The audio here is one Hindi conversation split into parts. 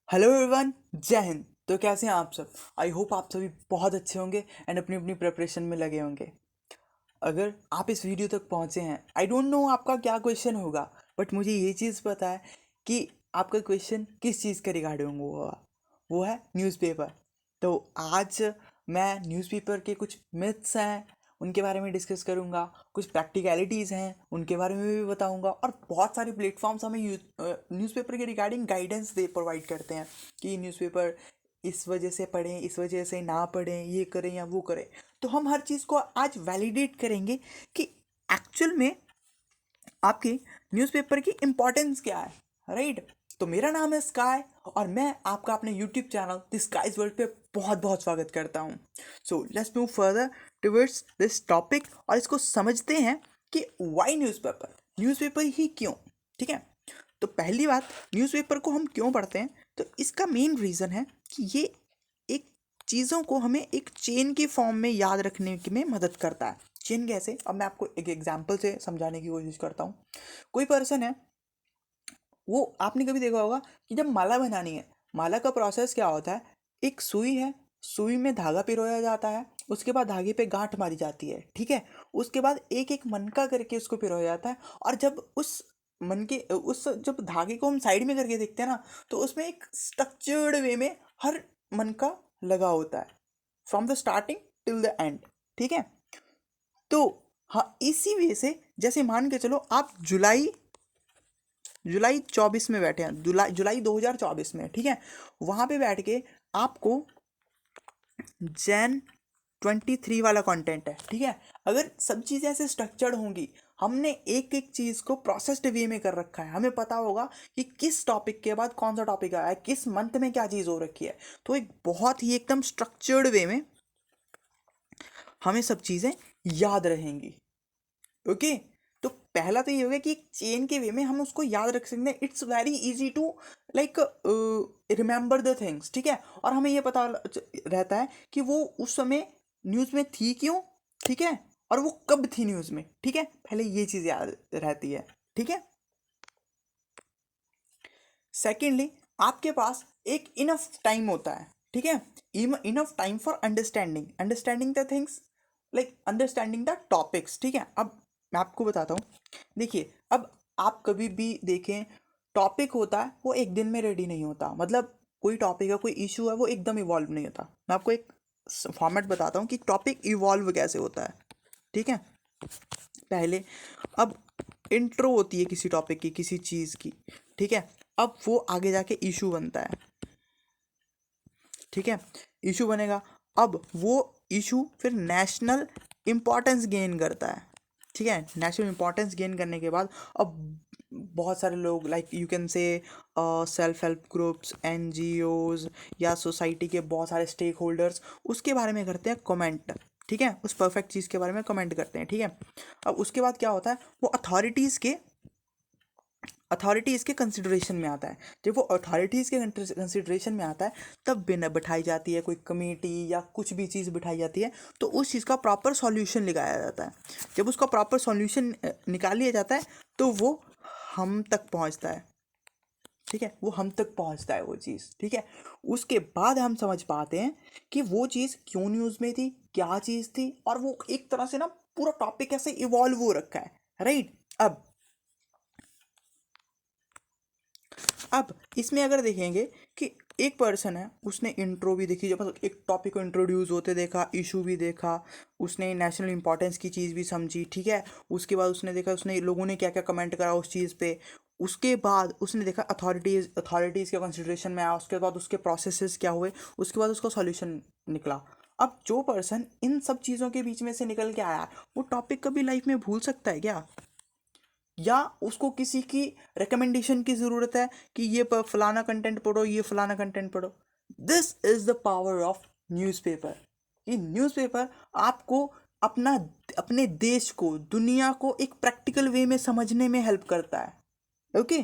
हेलो एवरीवन, जय हिंद। तो कैसे हैं आप सब? आई होप आप सभी बहुत अच्छे होंगे एंड अपनी अपनी प्रिपरेशन में लगे होंगे। अगर आप इस वीडियो तक पहुंचे हैं, आई डोंट नो आपका क्या क्वेश्चन होगा, बट मुझे ये चीज़ पता है कि आपका क्वेश्चन किस चीज़ के रिगार्डिंग होगा। वो है न्यूज़पेपर। तो आज मैं न्यूज़पेपर के कुछ मिथ्स हैं उनके बारे में डिस्कस करूंगा, कुछ प्रैक्टिकलिटीज़ हैं उनके बारे में भी बताऊंगा, और बहुत सारे प्लेटफॉर्म्स हमें न्यूज़पेपर के रिगार्डिंग गाइडेंस दे प्रोवाइड करते हैं कि न्यूज़पेपर इस वजह से पढ़ें, इस वजह से ना पढ़ें, ये करें या वो करें। तो हम हर चीज़ को आज वैलिडेट करेंगे कि एक्चुअल में आपकी न्यूज़पेपर की इम्पोर्टेंस क्या है, राइट? तो मेरा नाम है स्काई और मैं आपका अपने YouTube channel the skies world पे बहुत बहुत स्वागत करता हूँ। So let's move further towards this topic और इसको समझते हैं कि वाई न्यूज़पेपर, न्यूज़पेपर ही क्यों। ठीक है, तो पहली बात, न्यूज़पेपर को हम क्यों पढ़ते हैं? तो इसका मेन रीज़न है कि ये एक चीज़ों को हमें एक चेन के फॉर्म में याद रखने में मदद करता है। चेन कैसे? अब मैं आपको एक एग्जांपल से समझाने की कोशिश करता हूँ। कोई पर्सन है, वो आपने कभी देखा होगा कि जब माला बनानी है, माला का प्रोसेस क्या होता है? एक सुई है, सुई में धागा पिरोया जाता है, उसके बाद धागे पे गांठ मारी जाती है, ठीक है। उसके बाद एक एक मनका करके उसको पिरोया जाता है, और जब उस मन के उस जब धागे को हम साइड में करके देखते हैं ना, तो उसमें एक स्ट्रक्चर्ड वे में हर मनका लगा होता है, from the starting till the end. ठीक है, तो हाँ, इसी वे से जैसे मान के चलो आप जुलाई जुलाई 24 में बैठे हैं, जुलाई जुलाई 2024 में, ठीक है। वहां पे बैठ के आपको जैन 23 वाला कंटेंट है, ठीक है। अगर सब चीज़ें ऐसे स्ट्रक्चर्ड होंगी, हमने एक एक चीज़ को प्रोसेस्ड वे में कर रखा है, हमें पता होगा कि किस टॉपिक के बाद कौन सा टॉपिक आया है, किस मंथ में क्या चीज़ हो रखी है, तो एक बहुत ही एकदम स्ट्रक्चर्ड वे में हमें सब चीज़ें याद रहेंगी। ओके, तो पहला तो ये हो गया कि एक चेन के वे में हम उसको याद रख सकते हैं। It's very easy to like remember the things, ठीक है। और हमें ये पता रहता है कि वो उस समय न्यूज़ में थी क्यों, ठीक है, और वो कब थी न्यूज़ में, ठीक है। पहले ये चीज़ याद रहती है, ठीक है। सेकेंडली, आपके पास एक इनफ टाइम होता है, ठीक है। Enough time for understanding understanding the things, like understanding the topics, ठीक है। अब मैं आपको बताता हूँ, देखिए, अब आप कभी भी देखें, टॉपिक होता है वो एक दिन में रेडी नहीं होता। मतलब कोई टॉपिक है, कोई इशू है, वो एकदम इवॉल्व नहीं होता। मैं आपको एक फॉर्मेट बताता हूँ कि टॉपिक इवॉल्व कैसे होता है, ठीक है। पहले, अब इंट्रो होती है किसी टॉपिक की, किसी चीज़ की, ठीक है। अब वो आगे जाके इशू बनता है, ठीक है। इशू बनेगा, अब वो इशू फिर नेशनल इम्पोर्टेंस गेन करता है, ठीक है। नेशनल इम्पोर्टेंस गेन करने के बाद अब बहुत सारे लोग, like you can say self help groups, NGOs या सोसाइटी के बहुत सारे स्टेक होल्डर्स उसके बारे में करते हैं कमेंट, ठीक है। उस परफेक्ट चीज़ के बारे में कमेंट करते हैं, ठीक है। अब उसके बाद क्या होता है, वो अथॉरिटीज़ के कंसिडरेशन में आता है। जब वो अथॉरिटीज़ के कंसिडरेशन में आता है, तब बिना बिठाई जाती है कोई कमेटी या कुछ भी चीज़ बिठाई जाती है, तो उस चीज़ का प्रॉपर सॉल्यूशन निकाला जाता है। जब उसका प्रॉपर सॉल्यूशन निकाल लिया जाता है, तो वो हम तक पहुंचता है, ठीक है। वो हम तक पहुंचता है वो चीज़, ठीक है। उसके बाद हम समझ पाते हैं कि वो चीज़ क्यों न्यूज़ में थी, क्या चीज़ थी, और वो एक तरह से ना पूरा टॉपिक ऐसे इवॉल्व हो रखा है, राइट। अब इसमें अगर देखेंगे कि एक पर्सन है, उसने इंट्रो भी देखी, जब मतलब एक टॉपिक को इंट्रोड्यूस होते देखा, इशू भी देखा, उसने नेशनल इंपॉर्टेंस की चीज़ भी समझी, ठीक है। उसके बाद उसने देखा उसने लोगों ने क्या क्या कमेंट करा उस चीज़ पे। उसके बाद उसने देखा अथॉरिटीज़ के कंसिडरेशन में आया, उसके बाद उसके प्रोसेसेस क्या हुए, उसके बाद उसका सॉल्यूशन निकला। अब जो पर्सन इन सब चीज़ों के बीच में से निकल के आया, वो टॉपिक कभी लाइफ में भूल सकता है क्या? या उसको किसी की रिकमेंडेशन की ज़रूरत है कि ये फलाना कंटेंट पढ़ो, ये फलाना कंटेंट पढ़ो? This is the power of newspaper. ये न्यूज़पेपर आपको अपना अपने देश को, दुनिया को एक प्रैक्टिकल वे में समझने में हेल्प करता है, ओके।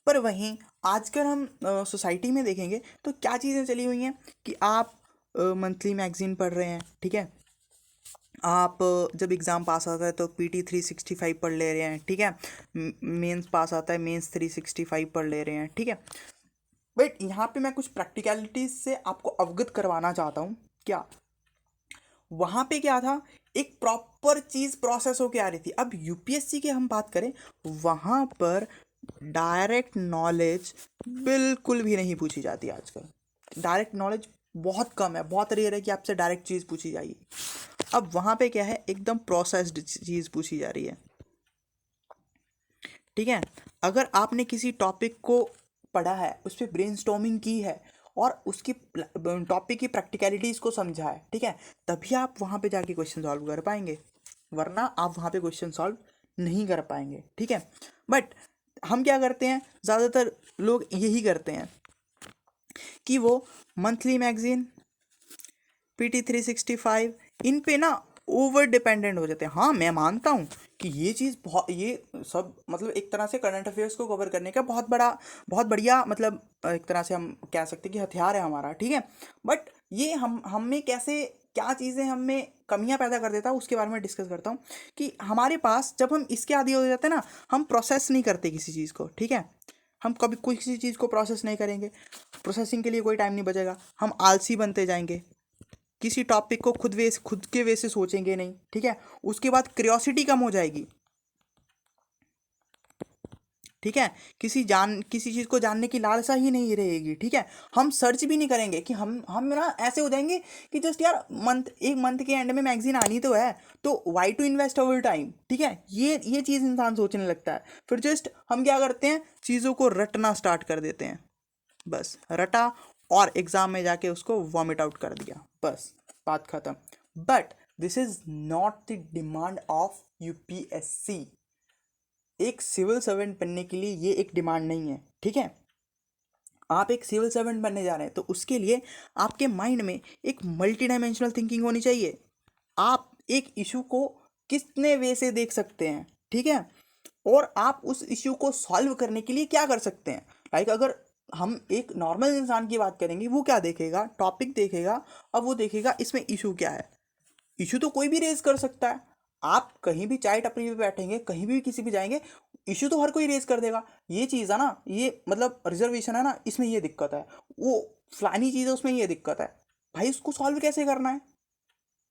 पर वहीं आजकल हम सोसाइटी में देखेंगे तो क्या चीज़ें चली हुई हैं कि आप मंथली मैगजीन पढ़ रहे हैं, ठीक है। आप जब एग्ज़ाम पास आता है तो PT 365 पढ़ ले रहे हैं, ठीक है। मेंस पास आता है, मेंस 365 पढ़ ले रहे हैं, ठीक है। बट यहाँ पे मैं कुछ प्रैक्टिकलिटीज से आपको अवगत करवाना चाहता हूँ। क्या वहाँ पे क्या था, एक प्रॉपर चीज़ प्रोसेस होके आ रही थी। अब यूपीएससी की हम बात करें, वहाँ पर डायरेक्ट नॉलेज बिल्कुल भी नहीं पूछी जाती आजकल। डायरेक्ट नॉलेज बहुत कम है, बहुत रेयर है कि आपसे डायरेक्ट चीज़ पूछी जाएगी। अब वहाँ पे क्या है, एकदम प्रोसेस्ड चीज़ पूछी जा रही है, ठीक है। अगर आपने किसी टॉपिक को पढ़ा है, उस पर ब्रेनस्टॉर्मिंग की है और उसकी टॉपिक की प्रैक्टिकलिटीज़ को समझा है, ठीक है, तभी आप वहाँ पे जाके क्वेश्चन सॉल्व कर पाएंगे, वरना आप वहाँ पे क्वेश्चन सॉल्व नहीं कर पाएंगे, ठीक है। बट हम क्या करते हैं, ज़्यादातर लोग यही करते हैं कि वो मंथली मैगजीन, PT 365 इन पे ना ओवर डिपेंडेंट हो जाते हैं। हाँ, मैं मानता हूँ कि ये चीज़ बहुत, ये सब मतलब एक तरह से करंट अफेयर्स को कवर करने का बहुत बढ़िया मतलब एक तरह से हम कह सकते हैं कि हथियार है हमारा, ठीक है। बट ये हम में कैसे, क्या चीज़ें हम में कमियां पैदा कर देता है, उसके बारे में डिस्कस करता हूँ। कि हमारे पास जब हम इसके आदी हो जाते हैं ना, हम प्रोसेस नहीं करते किसी चीज़ को, ठीक है। हम कभी कोई किसी चीज़ को प्रोसेस नहीं करेंगे, प्रोसेसिंग के लिए कोई टाइम नहीं बचेगा, हम आलसी बनते जाएंगे, किसी टॉपिक को खुद के वे से सोचेंगे नहीं, ठीक है। उसके बाद क्यूरियोसिटी कम हो जाएगी, ठीक है। किसी चीज़ को जानने की लालसा ही नहीं रहेगी, ठीक है। हम सर्च भी नहीं करेंगे कि हम ना ऐसे हो जाएंगे कि जस्ट यार एक मंथ के एंड में मैगजीन आनी तो है, तो why to invest our time, ठीक है। ये चीज़ इंसान सोचने लगता है। फिर जस्ट हम क्या करते हैं, चीज़ों को रटना स्टार्ट कर देते हैं, बस रटा और एग्ज़ाम में जाके उसको वॉमिट आउट कर दिया, बस बात ख़त्म। But this is not the demand of UPSC. एक सिविल सर्वेंट बनने के लिए ये एक डिमांड नहीं है, ठीक है। आप एक सिविल सर्वेंट बनने जा रहे हैं तो उसके लिए आपके माइंड में एक मल्टी डायमेंशनल थिंकिंग होनी चाहिए। आप एक इशू को कितने वे से देख सकते हैं, ठीक है, और आप उस इशू को सॉल्व करने के लिए क्या कर सकते हैं। लाइक अगर हम एक नॉर्मल इंसान की बात करेंगे, वो क्या देखेगा, टॉपिक देखेगा। अब वो देखेगा इसमें इशू क्या है। इशू तो कोई भी रेज कर सकता है। आप कहीं भी चाय टपरी पे बैठेंगे, कहीं भी किसी भी जाएंगे, इशू तो हर कोई रेज कर देगा। ये चीज़ है ना, ये मतलब रिजर्वेशन है ना, इसमें ये दिक्कत है, वो फलानी चीज़ है उसमें ये दिक्कत है। भाई उसको सॉल्व कैसे करना है,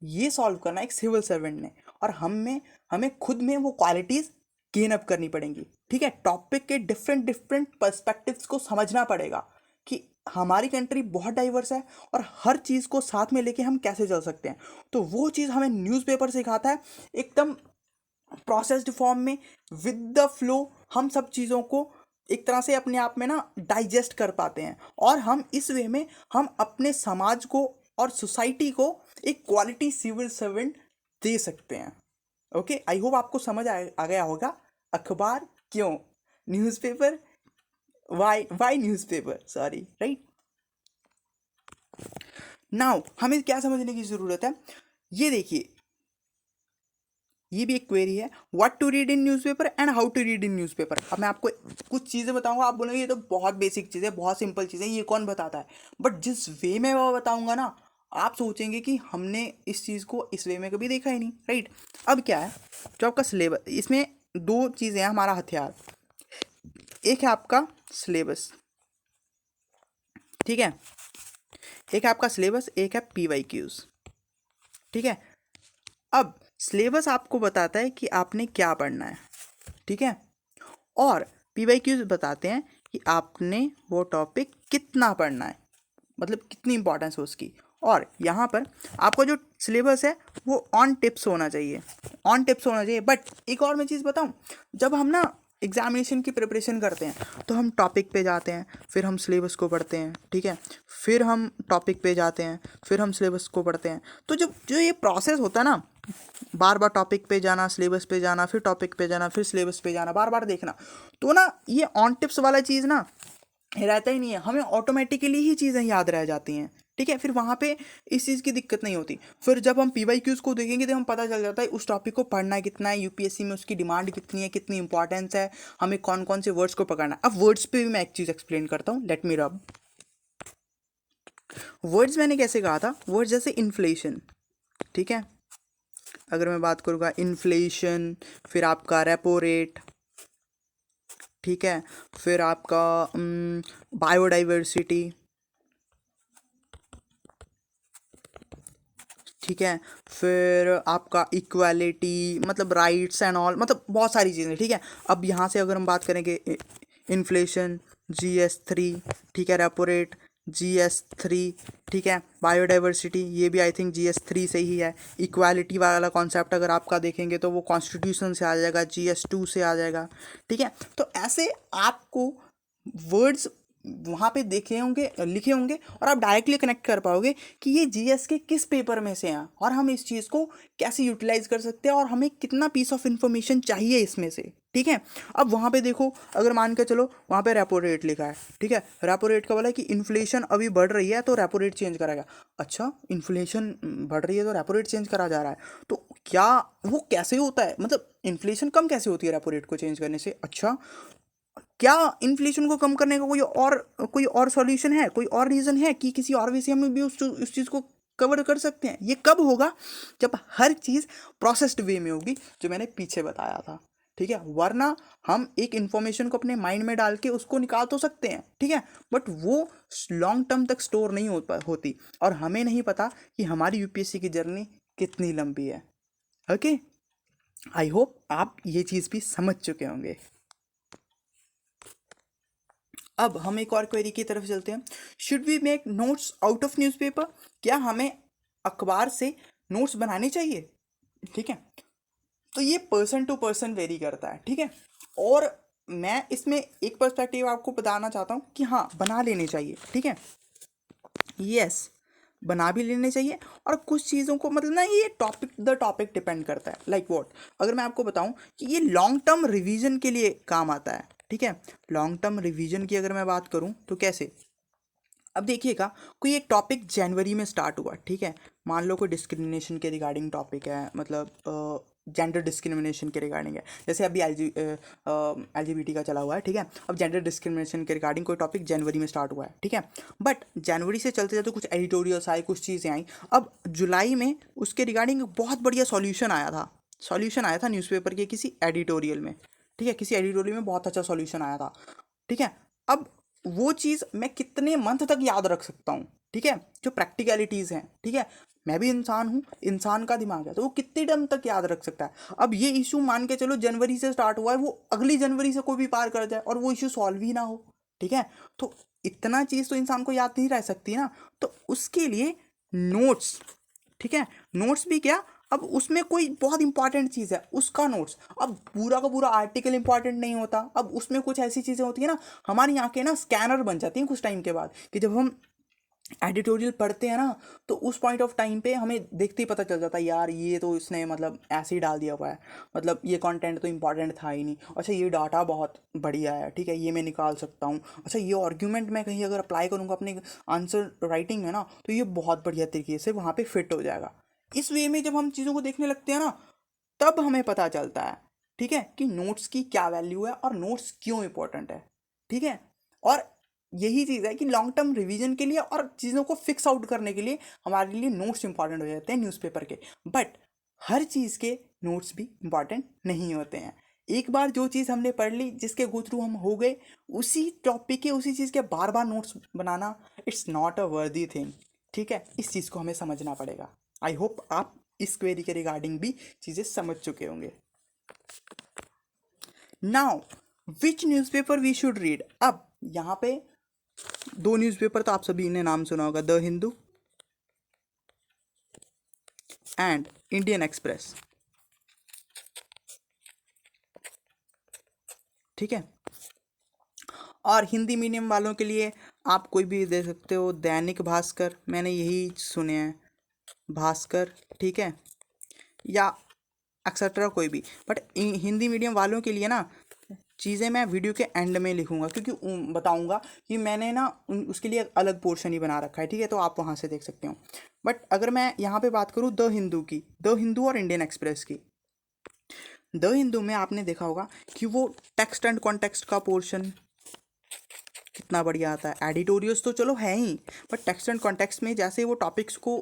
ये सॉल्व करना है एक सिविल सर्वेंट ने। और हमें खुद में वो क्वालिटीज़ गेन अप करनी पड़ेंगी, ठीक है। टॉपिक के डिफरेंट डिफरेंट पर्सपेक्टिव्स को समझना पड़ेगा कि हमारी कंट्री बहुत डाइवर्स है और हर चीज़ को साथ में लेके हम कैसे चल सकते हैं। तो वो चीज़ हमें न्यूज़पेपर सिखाता है, एकदम प्रोसेस्ड फॉर्म में, विद द फ्लो। हम सब चीज़ों को एक तरह से अपने आप में ना डाइजेस्ट कर पाते हैं, और हम इस वे में हम अपने समाज को और सोसाइटी को एक क्वालिटी सिविल सर्वेंट दे सकते हैं। ओके, आई होप आपको समझ आ गया होगा। अखबार क्यों, newspaper, why newspaper, sorry, right. Now हमें क्या समझने की ज़रूरत है, ये देखिए, ये भी एक क्वेरी है, what to read in newspaper and how to read in newspaper. अब मैं आपको कुछ चीज़ें बताऊंगा, आप बोलेंगे ये तो बहुत बेसिक चीज़ है, बहुत सिंपल चीज़ है, ये कौन बताता है। बट जिस वे में वो बताऊंगा ना, आप सोचेंगे कि हमने इस चीज़ को इस वे में कभी देखा ही नहीं, राइट। अब क्या है, जो आपका सिलेबस, इसमें दो चीज़ें हैं हमारा हथियार। एक है आपका सिलेबस, ठीक है, एक है आपका सिलेबस, एक है PYQs, ठीक है। अब सिलेबस आपको बताता है कि आपने क्या पढ़ना है, ठीक है, और PYQs बताते हैं कि आपने वो टॉपिक कितना पढ़ना है, मतलब कितनी इंपॉर्टेंस है उसकी। और यहाँ पर आपका जो सिलेबस है वो ऑन टिप्स होना चाहिए, ऑन टिप्स होना चाहिए। बट एक और मैं चीज़ बताऊँ, जब हम ना एग्जामिनेशन की प्रिपरेशन करते हैं तो हम टॉपिक पे जाते हैं, फिर हम सिलेबस को पढ़ते हैं, ठीक है, फिर हम टॉपिक पे जाते हैं, फिर हम सिलेबस को पढ़ते हैं। तो जो ये प्रोसेस होता है ना, बार बार टॉपिक पे जाना, सिलेबस पे जाना, फिर टॉपिक पे जाना, फिर सिलेबस पे जाना, बार बार देखना, तो ना ये ऑन टिप्स वाला चीज़ ना रहता ही नहीं है। हमें ऑटोमेटिकली ही चीज़ें याद रह जाती हैं, ठीक है। फिर वहाँ पे इस चीज़ की दिक्कत नहीं होती। फिर जब हम PYQs को देखेंगे तो हम पता चल जाता है उस टॉपिक को पढ़ना है कितना है, यूपीएससी में उसकी डिमांड कितनी है, कितनी इंपॉर्टेंस है, हमें कौन कौन से वर्ड्स को पकड़ना है। अब वर्ड्स पे भी मैं एक चीज़ एक्सप्लेन करता हूँ, लेट मी रब। वर्ड्स मैंने कैसे कहा था, वर्ड्स जैसे इन्फ्लेशन, ठीक है, अगर मैं बात करूँगा इन्फ्लेशन, फिर आपका रेपो रेट, ठीक है, फिर आपका बायोडाइवर्सिटी, ठीक है, फिर आपका इक्वालिटी, मतलब राइट्स एंड ऑल, मतलब बहुत सारी चीज़ें, ठीक है। अब यहाँ से अगर हम बात करेंगे इन्फ्लेशन GS3, ठीक है, रेपो रेट GS3, ठीक है, बायोडाइवर्सिटी ये भी आई थिंक GS3 से ही है। इक्वालिटी वाला कॉन्सेप्ट अगर आपका देखेंगे तो वो कॉन्स्टिट्यूशन से आ जाएगा, GS2 से आ जाएगा, ठीक है। तो ऐसे आपको वर्ड्स वहाँ पे देखे होंगे, लिखे होंगे, और आप डायरेक्टली कनेक्ट कर पाओगे कि ये जीएस के किस पेपर में से हैं और हम इस चीज़ को कैसे यूटिलाइज कर सकते हैं और हमें कितना पीस ऑफ इंफॉर्मेशन चाहिए इसमें से, ठीक है। अब वहाँ पे देखो, अगर मान के चलो वहाँ पे रेपो रेट लिखा है, ठीक है, रेपो रेट का बोला है कि इन्फ्लेशन अभी बढ़ रही है तो रेपो रेट चेंज कराएगा। अच्छा, इन्फ्लेशन बढ़ रही है तो रेपो रेट चेंज करा जा रहा है, तो क्या वो कैसे होता है, मतलब इन्फ्लेशन कम कैसे होती है रेपो रेट को चेंज करने से? अच्छा, क्या इन्फ्लेशन को कम करने का कोई और सॉल्यूशन है, कोई और रीज़न है कि किसी और वे से हम भी उस चीज़ को कवर कर सकते हैं? ये कब होगा? जब हर चीज़ प्रोसेस्ड वे में होगी, जो मैंने पीछे बताया था, ठीक है। वरना हम एक इन्फॉर्मेशन को अपने माइंड में डाल के उसको निकाल तो सकते हैं, ठीक है, बट वो लॉन्ग टर्म तक स्टोर नहीं होती, और हमें नहीं पता कि हमारी यूपीएससी की जर्नी कितनी लंबी है। ओके, आई होप आप ये चीज़ भी समझ चुके होंगे। अब हम एक और क्वेरी की तरफ चलते हैं। Should we make notes out of newspaper? क्या हमें अखबार से नोट्स बनाने चाहिए? ठीक है, तो ये पर्सन टू पर्सन वेरी करता है, ठीक है। और मैं इसमें एक पर्सपेक्टिव आपको बताना चाहता हूँ कि हाँ, बना लेने चाहिए, ठीक है, यस, बना भी लेने चाहिए। और कुछ चीज़ों को मतलब ना, ये टॉपिक डिपेंड करता है, लाइक व्हाट, अगर मैं आपको बताऊं कि ये लॉन्ग टर्म रिवीजन के लिए काम आता है, ठीक है। लॉन्ग टर्म रिवीजन की अगर मैं बात करूं तो कैसे, अब देखिएगा, कोई एक टॉपिक जनवरी में स्टार्ट हुआ, ठीक है, मान लो कोई डिस्क्रिमिनेशन के रिगार्डिंग टॉपिक है, मतलब जेंडर डिस्क्रिमिनेशन के रिगार्डिंग है, जैसे अभी LGBT का चला हुआ है, ठीक है। अब जेंडर डिस्क्रिमिनेशन के रिगार्डिंग कोई टॉपिक जनवरी में स्टार्ट हुआ है, ठीक है, बट जनवरी से चलते चलते कुछ एडिटोरियल्स आए, कुछ चीज़ें आई। अब जुलाई में उसके रिगार्डिंग बहुत बढ़िया सॉल्यूशन आया था न्यूज़पेपर के किसी एडिटोरियल में, ठीक है, किसी एडिटोरियल में बहुत अच्छा सॉल्यूशन आया था, ठीक है। अब वो चीज़ मैं कितने मंथ तक याद रख सकता हूँ, ठीक है, जो प्रैक्टिकलिटीज़ हैं, ठीक है, मैं भी इंसान हूँ, इंसान का दिमाग है, तो वो कितने टाइम तक याद रख सकता है? अब ये इशू मान के चलो जनवरी से स्टार्ट हुआ है, वो अगली जनवरी से कोई भी पार कर जाए और वो इशू सॉल्व ही ना हो, ठीक है, तो इतना चीज़ तो इंसान को याद नहीं रह सकती ना। तो उसके लिए नोट्स, ठीक है, नोट्स भी क्या, अब उसमें कोई बहुत इंपॉर्टेंट चीज़ है उसका नोट्स, अब पूरा का पूरा आर्टिकल इंपॉर्टेंट नहीं होता, अब उसमें कुछ ऐसी चीज़ें होती है ना, हमारी आंखें ना स्कैनर बन जाती हैं कुछ टाइम के बाद, कि जब हम एडिटोरियल पढ़ते हैं ना, तो उस पॉइंट ऑफ टाइम पे हमें देखते ही पता चल जाता है, यार ये तो इसने मतलब ऐसे ही डाल दिया हुआ है, मतलब ये कंटेंट तो इंपॉर्टेंट था ही नहीं, अच्छा ये डाटा बहुत बढ़िया है, ठीक है, ये मैं निकाल सकता हूँ, अच्छा ये आर्ग्यूमेंट मैं कहीं अगर अप्लाई करूँगा अपने आंसर राइटिंग में ना, तो ये बहुत बढ़िया तरीके से वहाँ पे फिट हो जाएगा। इस वे में जब हम चीज़ों को देखने लगते हैं ना, तब हमें पता चलता है, ठीक है, कि नोट्स की क्या वैल्यू है और नोट्स क्यों इंपॉर्टेंट है, ठीक है। और यही चीज़ है कि लॉन्ग टर्म रिवीजन के लिए और चीज़ों को फिक्स आउट करने के लिए हमारे लिए नोट्स इंपॉर्टेंट हो जाते हैं न्यूज़पेपर के, बट हर चीज़ के नोट्स भी इंपॉर्टेंट नहीं होते हैं। एक बार जो चीज़ हमने पढ़ ली, जिसके गो थ्रू हम हो गए, उसी टॉपिक के उसी चीज़ के बार बार नोट्स बनाना, it's not a worthy thing, ठीक है, इस चीज़ को हमें समझना पड़ेगा। आई होप आप इस क्वेरी के रिगार्डिंग भी चीज़ें समझ चुके होंगे। Now which newspaper we should read, अब यहाँ पे दो न्यूज़पेपर तो आप सभी ने नाम सुना होगा, the Hindu and Indian express, ठीक है। और हिंदी मीडियम वालों के लिए आप कोई भी दे सकते हो, दैनिक भास्कर, मैंने यही सुने हैं, भास्कर, ठीक है, या एक्सेट्रा कोई भी, बट हिंदी मीडियम वालों के लिए ना चीज़ें मैं वीडियो के एंड में लिखूंगा, क्योंकि बताऊंगा कि मैंने ना उसके लिए अलग पोर्शन ही बना रखा है, ठीक है, तो आप वहाँ से देख सकते हो। बट अगर मैं यहाँ पे बात करूँ द हिंदू और इंडियन एक्सप्रेस की, द हिंदू में आपने देखा होगा कि वो टेक्स्ट एंड कॉन्टेक्स्ट का पोर्शन कितना बढ़िया आता है, एडिटोरियल्स तो चलो है ही, बट टेक्स्ट एंड कॉन्टेक्स्ट में जैसे वो टॉपिक्स को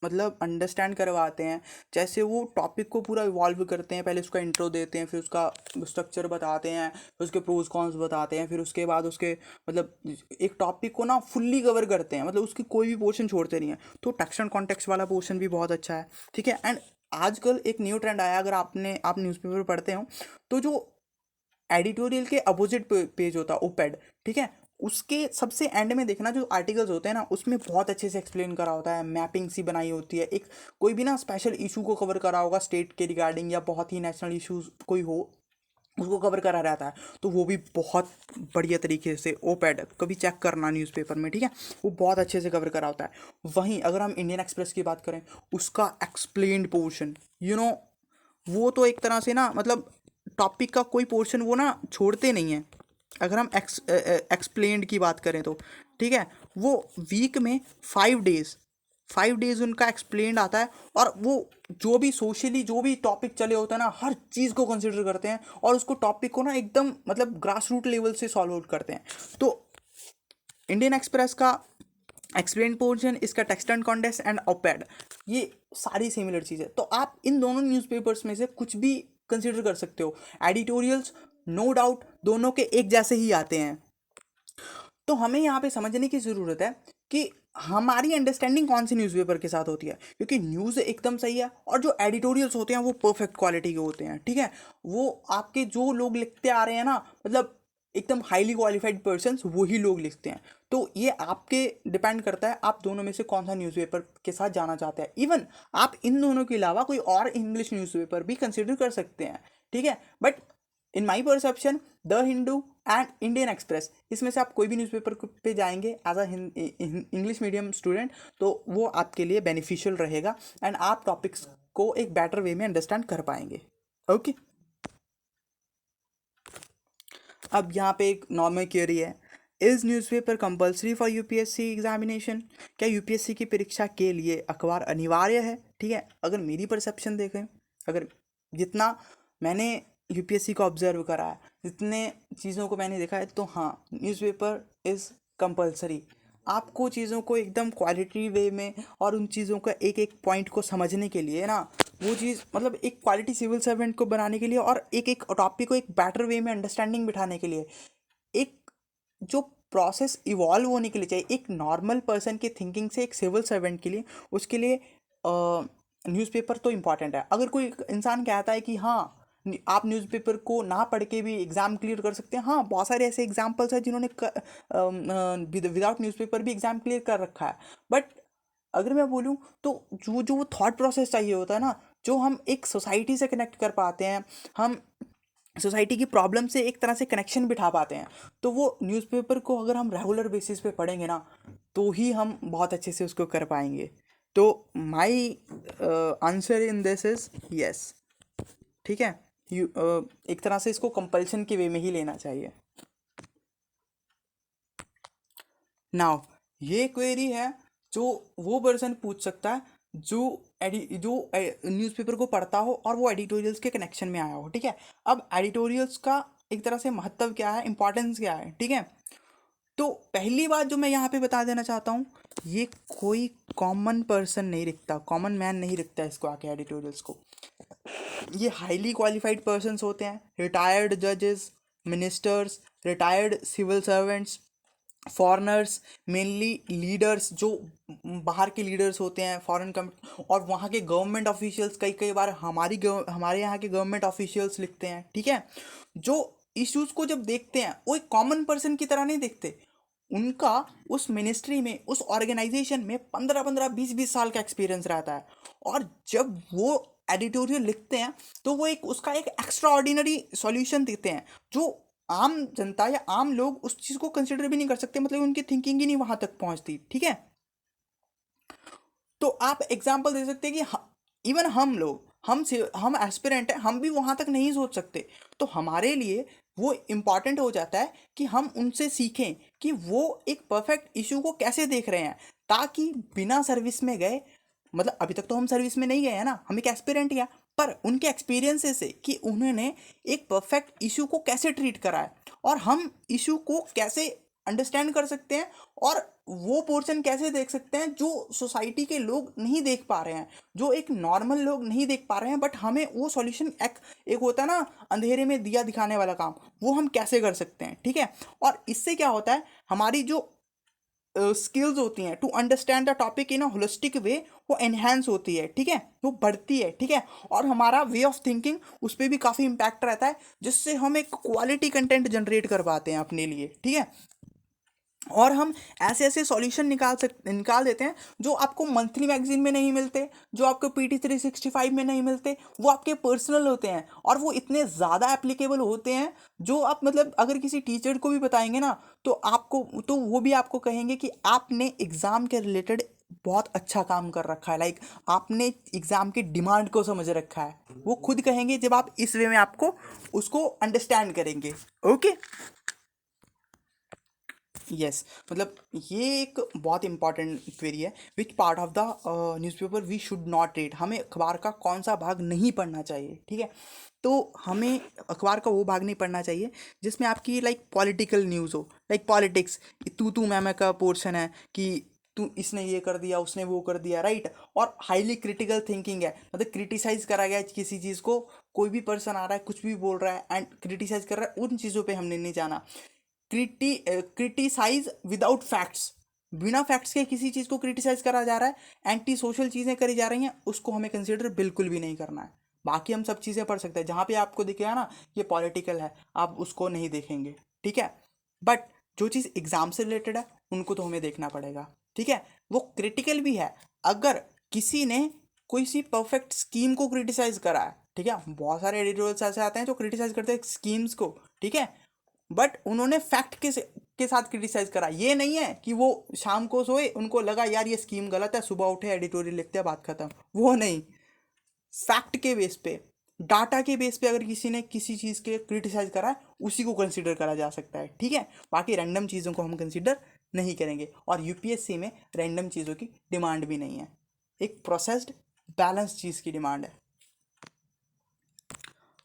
मतलब अंडरस्टैंड करवाते हैं, जैसे वो टॉपिक को पूरा इवॉल्व करते हैं, पहले उसका इंट्रो देते हैं, फिर उसका स्ट्रक्चर बताते हैं, फिर उसके प्रोज कॉन्स बताते हैं, फिर उसके बाद उसके मतलब एक टॉपिक को ना फुल्ली कवर करते हैं, मतलब उसकी कोई भी पोर्शन छोड़ते नहीं है। तो टेक्स्ट एंड कॉन्टेक्स्ट वाला पोर्शन भी बहुत अच्छा है, ठीक है। एंड आजकल एक न्यू ट्रेंड आया, अगर आप न्यूज़पेपर पढ़ते हो तो जो एडिटोरियल के अपोजिट पेज होता है ओपेड, ठीक है, उसके सबसे एंड में देखना जो आर्टिकल्स होते हैं ना, उसमें बहुत अच्छे से एक्सप्लेन करा होता है, मैपिंग सी बनाई होती है, एक कोई भी ना स्पेशल इशू को कवर करा होगा स्टेट के रिगार्डिंग, या बहुत ही नेशनल इश्यूज कोई हो उसको कवर करा रहता है, तो वो भी बहुत बढ़िया तरीके से ओपेड कभी चेक करना न्यूज़पेपर में, ठीक है, वो बहुत अच्छे से कवर करा होता है। वहीं अगर हम इंडियन एक्सप्रेस की बात करें, उसका एक्सप्लेन्ड पोर्शन वो तो एक तरह से ना मतलब टॉपिक का कोई पोर्शन वो ना छोड़ते नहीं है। अगर हम एक्सप्लेन्ड की बात करें तो ठीक है, वो वीक में 5 डेज उनका एक्सप्लेन्ड आता है, और वो जो भी सोशली जो भी टॉपिक चले होते हैं ना, हर चीज़ को कंसिडर करते हैं, और उसको टॉपिक को ना एकदम मतलब ग्रास रूट लेवल से सॉल्व आउट करते हैं। तो इंडियन एक्सप्रेस का एक्सप्लेन पोर्शन, इसका text and context and op-ed, ये सारी सिमिलर चीज़ें। तो आप इन दोनों न्यूज़पेपर्स में से कुछ भी कंसिडर कर सकते हो। एडिटोरियल्स नो डाउट दोनों के एक जैसे ही आते हैं। तो हमें यहाँ पे समझने की ज़रूरत है कि हमारी अंडरस्टैंडिंग कौन सी न्यूज़पेपर के साथ होती है, क्योंकि न्यूज़ एकदम सही है, और जो एडिटोरियल्स होते हैं वो परफेक्ट क्वालिटी के होते हैं, ठीक है। वो आपके जो लोग लिखते आ रहे हैं ना, मतलब एकदम हाईली क्वालिफाइड पर्सन्स वही लोग लिखते हैं। तो ये आपके डिपेंड करता है आप दोनों में से कौन सा न्यूज़पेपर के साथ जाना चाहते हैं। इवन आप इन दोनों के अलावा कोई और इंग्लिश न्यूज़पेपर भी कंसिडर कर सकते हैं, ठीक है। But in my perception the Hindu and Indian Express, इसमें से आप कोई भी न्यूज़पेपर पे जाएंगे as a English medium student, तो वो आपके लिए बेनिफिशियल रहेगा, एंड आप टॉपिक्स को एक बेटर वे में अंडरस्टैंड कर पाएंगे। ओके, अब यहाँ पे एक नॉर्मल क्वेरी है, is newspaper compulsory for UPSC examination? क्या यूपीएससी की परीक्षा के लिए अखबार अनिवार्य है? ठीक है, अगर मेरी परसेप्शन देखें, अगर जितना मैंने यूपीएससी को ऑब्जर्व करा है, जितने चीज़ों को मैंने देखा है, तो हाँ, न्यूज़पेपर इज़ कंपलसरी। आपको चीज़ों को एकदम क्वालिटी वे में और उन चीज़ों का एक एक पॉइंट को समझने के लिए ना, वो चीज़ मतलब एक क्वालिटी सिविल सर्वेंट को बनाने के लिए, और एक एक टॉपिक को एक बेटर वे में अंडरस्टैंडिंग बिठाने के लिए, एक जो प्रोसेस इवॉल्व होने के लिए चाहिए एक नॉर्मल पर्सन की थिंकिंग से एक सिविल सर्वेंट के लिए, उसके लिए न्यूज़पेपर तो इम्पॉर्टेंट है। अगर कोई इंसान कहता है कि हाँ आप न्यूज़पेपर को ना पढ़ के भी एग्ज़ाम क्लियर कर सकते हैं, हाँ बहुत सारे ऐसे एग्जाम्पल्स हैं जिन्होंने विदाउट न्यूज़पेपर भी एग्ज़ाम क्लियर कर रखा है। बट अगर मैं बोलूँ तो जो जो वो थॉट प्रोसेस चाहिए होता है ना, जो हम एक सोसाइटी से कनेक्ट कर पाते हैं, हम सोसाइटी की प्रॉब्लम से एक तरह से कनेक्शन बिठा पाते हैं, तो वो न्यूज़पेपर को अगर हम रेगुलर बेसिस पे पढ़ेंगे ना, तो ही हम बहुत अच्छे से उसको कर पाएंगे। तो my answer in this is yes, ठीक है। एक तरह से इसको कंपल्शन के वे में ही लेना चाहिए। नाउ ये क्वेरी है जो वो पर्सन पूछ सकता है जो जो न्यूज़पेपर को पढ़ता हो और वो एडिटोरियल्स के कनेक्शन में आया हो, ठीक है। अब एडिटोरियल्स का एक तरह से महत्व क्या है, इंपॉर्टेंस क्या है, ठीक है। तो पहली बात जो मैं यहाँ पे बता देना चाहता हूँ, ये कोई कॉमन पर्सन नहीं लिखता, कॉमन मैन नहीं लिखता इसको आके एडिटोरियल्स को। ये हाईली क्वालिफाइड पर्सन्स होते हैं, रिटायर्ड जजेस, ministers, retired civil servants, foreigners, mainly leaders जो बाहर के लीडर्स होते हैं फॉरेन कम, और वहाँ के गवर्नमेंट ऑफिशियल्स, कई कई बार हमारे यहाँ के गवर्नमेंट ऑफिशियल्स लिखते हैं, ठीक है। जो इश्यूज को जब देखते हैं वो एक कॉमन पर्सन की तरह नहीं देखते, उनका उस मिनिस्ट्री में उस ऑर्गेनाइजेशन में 15-15 20-20 साल का एक्सपीरियंस रहता है, और जब वो एडिटोरियल लिखते हैं तो वो एक उसका एक एक्स्ट्रा ऑर्डिनरी सॉल्यूशन देते हैं, जो आम जनता या आम लोग उस चीज़ को कंसिडर भी नहीं कर सकते, मतलब उनकी थिंकिंग ही नहीं वहां तक पहुंचती, ठीक है। तो आप एग्जाम्पल दे सकते हैं कि इवन हम लोग हम एस्पिरेंट हैं, हम भी वहां तक नहीं सोच सकते। तो हमारे लिए वो इम्पॉर्टेंट हो जाता है कि हम उनसे सीखें कि वो एक परफेक्ट इशू को कैसे देख रहे हैं, ताकि बिना सर्विस में गए, मतलब अभी तक तो हम सर्विस में नहीं गए हैं ना, हम एक एस्पिरेंट या, पर उनके एक्सपीरियंसेस से कि उन्होंने एक परफेक्ट इशू को कैसे ट्रीट करा है, और हम इशू को कैसे अंडरस्टैंड कर सकते हैं और वो पोर्शन कैसे देख सकते हैं जो सोसाइटी के लोग नहीं देख पा रहे हैं, जो एक नॉर्मल लोग नहीं देख पा रहे हैं, बट हमें वो सॉल्यूशन एक होता है ना अंधेरे में दिया दिखाने वाला काम, वो हम कैसे कर सकते हैं, ठीक है। और इससे क्या होता है, हमारी जो स्किल्स होती हैं to understand the topic in a holistic way, वो एनहेंस होती है, ठीक है, वो बढ़ती है, ठीक है। और हमारा वे ऑफ थिंकिंग उस पर भी काफ़ी इम्पैक्ट रहता है, जिससे हम एक क्वालिटी कंटेंट जनरेट कर पाते हैं अपने लिए, ठीक है। और हम ऐसे ऐसे सॉल्यूशन निकाल देते हैं जो आपको मंथली मैगजीन में नहीं मिलते, जो आपको PT365 में नहीं मिलते, वो आपके पर्सनल होते हैं और वो इतने ज़्यादा एप्लीकेबल होते हैं, जो आप मतलब अगर किसी टीचर को भी बताएंगे ना, तो आपको तो वो भी आपको कहेंगे कि आपने एग्ज़ाम के रिलेटेड बहुत अच्छा काम कर रखा है, लाइक आपने एग्ज़ाम की डिमांड को समझ रखा है, वो खुद कहेंगे जब आप इस वे में आपको उसको अंडरस्टैंड करेंगे। ओके, यस, मतलब ये एक बहुत इंपॉर्टेंट क्वेरी है, which part of the newspaper we should not read, हमें अखबार का कौन सा भाग नहीं पढ़ना चाहिए, ठीक है। तो हमें अखबार का वो भाग नहीं पढ़ना चाहिए जिसमें आपकी लाइक पॉलिटिकल न्यूज़ हो, लाइक पॉलिटिक्स, तू मैं का पोर्शन है कि तू इसने ये कर दिया उसने वो कर दिया, राइट। और हाईली क्रिटिकल थिंकिंग है, मतलब क्रिटिसाइज करा गया है किसी चीज़ को, कोई भी पर्सन आ रहा है कुछ भी बोल रहा है एंड क्रिटिसाइज कर रहा है, उन चीज़ों पे हमने नहीं जाना। क्रिटिसाइज विदाउट फैक्ट्स, बिना फैक्ट्स के किसी चीज़ को क्रिटिसाइज करा जा रहा है, एंटी सोशल चीज़ें करी जा रही हैं, उसको हमें कंसिडर बिल्कुल भी नहीं करना है। बाकी हम सब चीज़ें पढ़ सकते हैं, जहाँ पे आपको दिखेगा ना ये पॉलिटिकल है, आप उसको नहीं देखेंगे, ठीक है। बट जो चीज़ एग्जाम से रिलेटेड है उनको तो हमें देखना पड़ेगा, ठीक है। वो क्रिटिकल भी है, अगर किसी ने कोई सी परफेक्ट स्कीम को क्रिटिसाइज करा है, ठीक है, बहुत सारे एडिटोरियल्स ऐसे आते हैं जो क्रिटिसाइज करते हैं स्कीम्स को, ठीक है, बट उन्होंने फैक्ट के साथ क्रिटिसाइज करा। ये नहीं है कि वो शाम को सोए उनको लगा यार ये स्कीम गलत है, सुबह उठे एडिटोरियल लिखते हैं बात खत्म, वो नहीं। फैक्ट के बेस पे, डाटा के बेस पे अगर किसी ने किसी चीज़ के क्रिटिसाइज करा है उसी को कंसीडर करा जा सकता है, ठीक है। बाकी रैंडम चीज़ों को हम कंसीडर नहीं करेंगे, और यूपीएससी में रैंडम चीज़ों की डिमांड भी नहीं है, एक प्रोसेस्ड बैलेंस चीज़ की डिमांड है।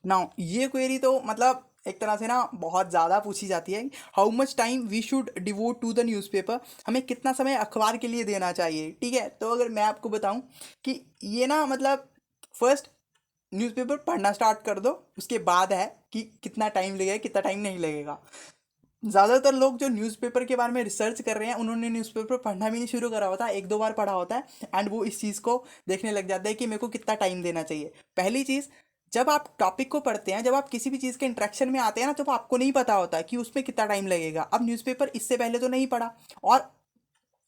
नाउ ये क्वेरी तो मतलब एक तरह से ना बहुत ज़्यादा पूछी जाती है, how much time we should devote to the newspaper, हमें कितना समय अखबार के लिए देना चाहिए, ठीक है। तो अगर मैं आपको बताऊं कि ये ना मतलब फर्स्ट न्यूज़पेपर पढ़ना स्टार्ट कर दो, उसके बाद है कि कितना टाइम लगेगा कितना टाइम नहीं लगेगा। ज़्यादातर लोग जो न्यूज़पेपर के बारे में रिसर्च कर रहे हैं उन्होंने न्यूज़पेपर पढ़ना भी नहीं शुरू करा होता, एक दो बार पढ़ा होता है एंड वो इस चीज़ को देखने लग जाता है कि मेरे को कितना टाइम देना चाहिए। पहली चीज़, जब आप टॉपिक को पढ़ते हैं, जब आप किसी भी चीज़ के इंट्रैक्शन में आते हैं ना, तो आपको नहीं पता होता कि उसमें कितना टाइम लगेगा। अब न्यूज़पेपर इससे पहले तो नहीं पढ़ा, और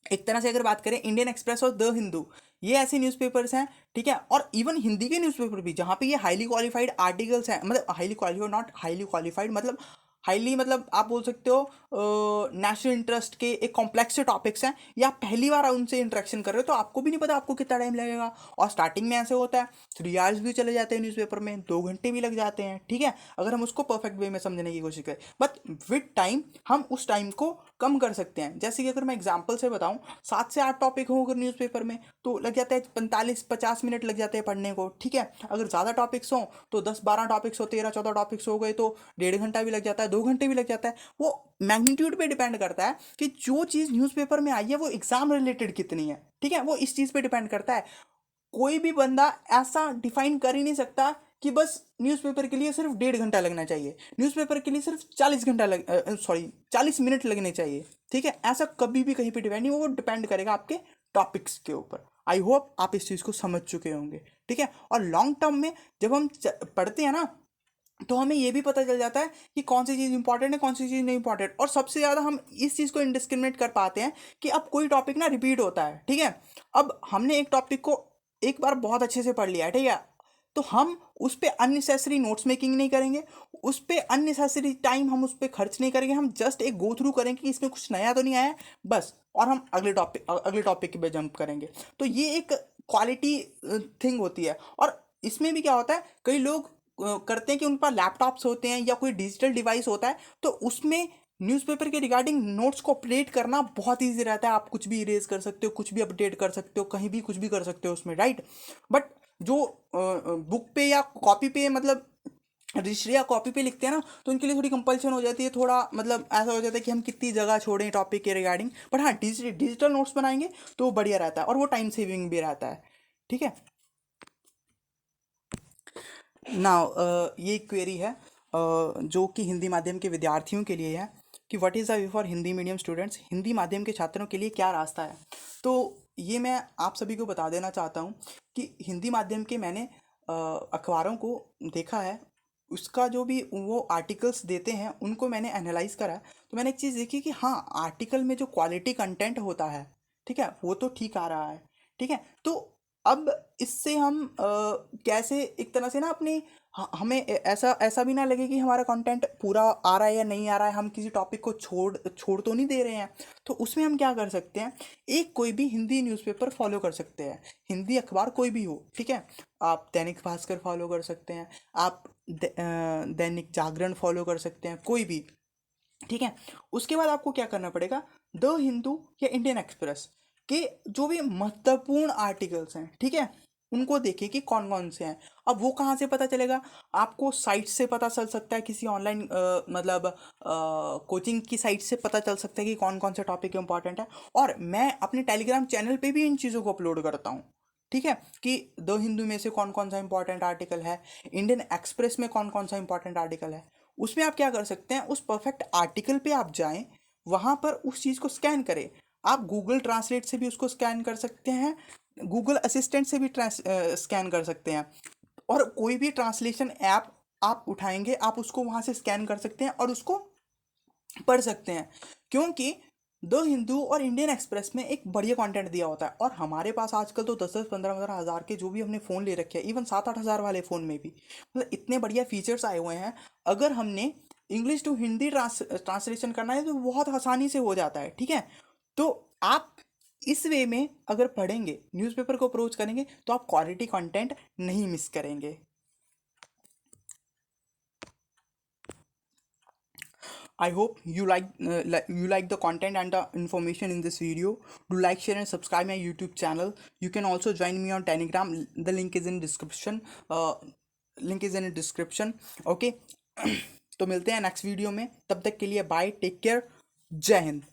एक तरह से अगर बात करें इंडियन एक्सप्रेस और द हिंदू, ये ऐसे न्यूज़पेपर्स हैं, ठीक है, और इवन हिंदी के न्यूज़पेपर भी जहाँ पे ये हाईली क्वालिफाइड आर्टिकल्स हैं, मतलब highly qualified not highly qualified, मतलब हाईली मतलब आप बोल सकते हो नेशनल इंटरेस्ट के एक कॉम्प्लेक्स से टॉपिक्स हैं, या आप पहली बार उनसे इंटरेक्शन कर रहे हो तो आपको भी नहीं पता आपको कितना टाइम लगेगा। और स्टार्टिंग में ऐसे होता है 3 आवर्स भी चले जाते हैं न्यूज़पेपर में, 2 घंटे भी लग जाते हैं, ठीक है, अगर हम उसको परफेक्ट वे में समझने की कोशिश करें। बट विद टाइम हम उस टाइम को कम कर सकते हैं। जैसे कि अगर मैं एग्जाम्पल से बताऊं, 7 से 8 टॉपिक हो अगर न्यूज़पेपर में तो लग जाता है 45-50 मिनट लग जाते हैं पढ़ने को, ठीक है। अगर ज़्यादा टॉपिक्स हों तो 10-12 टॉपिक्स हो, 13-14 टॉपिक्स हो गए तो 1.5 घंटा भी लग जाता है, 2 घंटे भी लग जाता है। वो मैग्नीट्यूड पे डिपेंड करता है कि जो चीज़ न्यूज़पेपर में आई है वो एग्जाम रिलेटेड कितनी है, ठीक है, वो इस चीज़ पे डिपेंड करता है। कोई भी बंदा ऐसा डिफाइन कर ही नहीं सकता कि बस न्यूज़पेपर के लिए सिर्फ 1.5 घंटा लगना चाहिए, न्यूज़पेपर के लिए सिर्फ 40 मिनट लगने चाहिए, ठीक है, ऐसा कभी भी कहीं पे डिपेंड नहीं, वो डिपेंड करेगा आपके टॉपिक्स के ऊपर। आई होप आप इस चीज़ को समझ चुके होंगे, ठीक है। और लॉन्ग टर्म में जब हम पढ़ते हैं ना, तो हमें ये भी पता चल जाता है कि कौन सी चीज़ इंपॉर्टेंट है कौन सी चीज़ नहीं इंपॉर्टेंट, और सबसे ज़्यादा हम इस चीज़ को इंडिस्क्रिमिनेट कर पाते हैं कि अब कोई टॉपिक ना रिपीट होता है, ठीक है। अब हमने एक टॉपिक को एक बार बहुत अच्छे से पढ़ लिया है, ठीक है, तो हम उस पर अननेसेसरी नोट्स मेकिंग नहीं करेंगे, उस पर अननेसेसरी टाइम हम उस पर खर्च नहीं करेंगे, हम जस्ट एक गो थ्रू करेंगे कि इसमें कुछ नया तो नहीं आया बस, और हम अगले टॉपिक पे जंप करेंगे। तो ये एक क्वालिटी थिंग होती है। और इसमें भी क्या होता है, कई लोग करते हैं कि उन पर लैपटॉप्स होते हैं या कोई डिजिटल डिवाइस होता है, तो उसमें न्यूज़पेपर के रिगार्डिंग नोट्स को अपडेट करना बहुत ईजी रहता है, आप कुछ भी इरेज कर सकते हो, कुछ भी अपडेट कर सकते हो, कहीं भी कुछ भी कर सकते हो उसमें, राइट। बट जो बुक पे या कॉपी पे मतलब रजिस्ट्री या कॉपी पे लिखते हैं ना, तो उनके लिए थोड़ी कंपल्शन हो जाती है, थोड़ा मतलब ऐसा हो जाता है कि हम कितनी जगह छोड़ें टॉपिक के रिगार्डिंग। बट हाँ, डिजिटल नोट्स बनाएंगे तो बढ़िया रहता है और वो टाइम सेविंग भी रहता है। ठीक है। नाउ ये क्वेरी है जो कि हिंदी माध्यम के विद्यार्थियों के लिए है कि what is the way for Hindi medium students, Hindi माध्यम के छात्रों के लिए क्या रास्ता है। तो ये मैं आप सभी को बता देना चाहता हूँ कि हिंदी माध्यम के मैंने अखबारों को देखा है, उसका जो भी वो आर्टिकल्स देते हैं उनको मैंने एनालाइज करा है। तो मैंने एक चीज़ देखी कि हाँ, आर्टिकल में जो क्वालिटी कंटेंट होता है, ठीक है, वो तो ठीक आ रहा है। ठीक है। तो अब इससे हम कैसे एक तरह से ना अपनी हमें ऐसा ऐसा भी ना लगे कि हमारा कंटेंट पूरा आ रहा है या नहीं आ रहा है, हम किसी टॉपिक को छोड़ छोड़ तो नहीं दे रहे हैं। तो उसमें हम क्या कर सकते हैं, एक कोई भी हिंदी न्यूज़पेपर फॉलो कर सकते हैं, हिंदी अखबार कोई भी हो। ठीक है। आप दैनिक भास्कर फॉलो कर सकते हैं, आप दैनिक जागरण फॉलो कर सकते हैं, कोई भी। ठीक है। उसके बाद आपको क्या करना पड़ेगा, द हिंदू या इंडियन एक्सप्रेस के जो भी महत्वपूर्ण आर्टिकल्स हैं, ठीक है, उनको देखिए कि कौन कौन से हैं। अब वो कहाँ से पता चलेगा, आपको साइट से पता चल सकता है, किसी ऑनलाइन मतलब कोचिंग की साइट से पता चल सकता है कि कौन कौन से टॉपिक इंपॉर्टेंट है। और मैं अपने टेलीग्राम चैनल पे भी इन चीज़ों को अपलोड करता हूँ। ठीक है, कि द हिंदू में से कौन कौन सा इंपॉर्टेंट आर्टिकल है, इंडियन एक्सप्रेस में कौन कौन सा इंपॉर्टेंट आर्टिकल है। उसमें आप क्या कर सकते हैं, उस परफेक्ट आर्टिकल पे आप जाएं, वहां पर उस चीज़ को स्कैन करें। आप गूगल ट्रांसलेट से भी उसको स्कैन कर सकते हैं, गूगल असिस्टेंट से भी स्कैन कर सकते हैं, और कोई भी ट्रांसलेशन ऐप आप उठाएंगे, आप उसको वहां से स्कैन कर सकते हैं और उसको पढ़ सकते हैं। क्योंकि द हिंदू और इंडियन एक्सप्रेस में एक बढ़िया कंटेंट दिया होता है, और हमारे पास आजकल तो 10-10 15-15 हज़ार के जो भी हमने फ़ोन ले रखे हैं, इवन 7-8 हज़ार वाले फ़ोन में भी मतलब इतने बढ़िया फीचर्स आए हुए हैं। अगर हमने इंग्लिश टू हिंदी ट्रांसलेशन करना है तो बहुत आसानी से हो जाता है। ठीक है। तो आप इस वे में अगर पढ़ेंगे, न्यूज़पेपर को अप्रोच करेंगे, तो आप क्वालिटी कंटेंट नहीं मिस करेंगे। I hope you like the content and the information in this video. Do like, share, and subscribe my YouTube channel. You can also join me on Telegram. The link is in description. Link is in description. Okay. तो मिलते हैं नेक्स्ट वीडियो में, तब तक के लिए बाय, टेक केयर, जय हिंद।